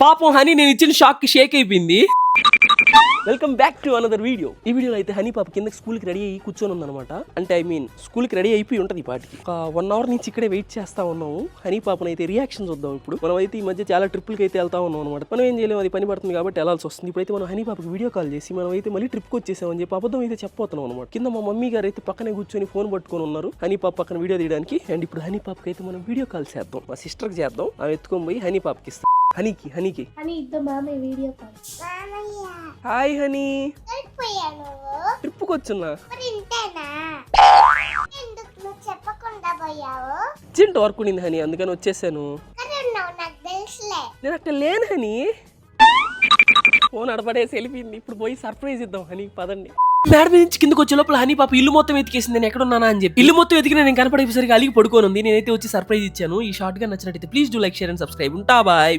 పాపం హనీ నేను ఇచ్చిన షాక్ కి షేక్ అయిపోయింది. Welcome back to another video. ఈ వీడియోలో అయితే హనీ పాప కింద స్కూల్ కి రెడీ అయ్యి కూర్చొని ఉందన్నమాట. అంటే స్కూల్ కి రెడీ అయిపోయి ఉంటది ఈ పాటికి. ఒక 1 అవర్ నుంచి ఇక్కడే వెయిట్ చేస్తా ఉన్నాము. హనీ పాపను అయితే రియాక్షన్ చూద్దాం. ఇప్పుడు మనం అయితే ఈ మధ్య చాలా ట్రిప్పులకి అయితే వెళ్తా ఉన్నాం అనమాట. మనం ఏం చేయలేము, అది పని పడుతుంది కాబట్టి వెళ్ళాల్సి వస్తుంది. ఇప్పుడైతే మనం హనీ పాపకి వీడియో కాల్ చేసి మనం అయితే మళ్ళీ ట్రిప్కి వచ్చేసామని చెప్పి అబద్ధం అయితే చెప్పబోతున్నాం అనమాట. కింద మా మమ్మీ గారు అయితే పక్కనే కూర్చొని ఫోన్ పట్టుకొని ఉన్నారు హనీ పాప పక్కన వీడియో తీయడానికి. అండ్ ఇప్పుడు హనీ పాపకి అయితే మనం వీడియో కాల్ చేద్దాం. మా సిస్టర్ కి చేద్దాం. ఆమె ఎత్తుకొని పోయి హనీ పాపకి ఇస్తాం. హనీకి హాయ్ హనీ, ట్రిప్కి వచ్చున్నా. అర్జెంట్ వర్క్ ఉండింది హనీ, అందుకని వచ్చేసాను. నేను అక్కడ లేను హనీ, ఫోన్ అడపడేసి వెళ్ళిపోయింది. ఇప్పుడు పోయి సర్ప్రైజ్ ఇద్దాం హనీ, పదండి. మేడ మీద నుంచి కిందకి వచ్చే లోపల హనీ పాప ఇల్లు మొత్తం ఎతికేసింది నేను ఎక్కడున్నానా అని చెప్పి. ఇల్లు మొత్తం ఎతికి నేను కనపడేసరికి అలిగి పడుకోనుంది. నేనైతే వచ్చి సర్ప్రైజ్ ఇచ్చాను. ఈ షార్ట్ గా నచ్చినట్టయితే please do like, share and subscribe. ఉంటా బాయ్.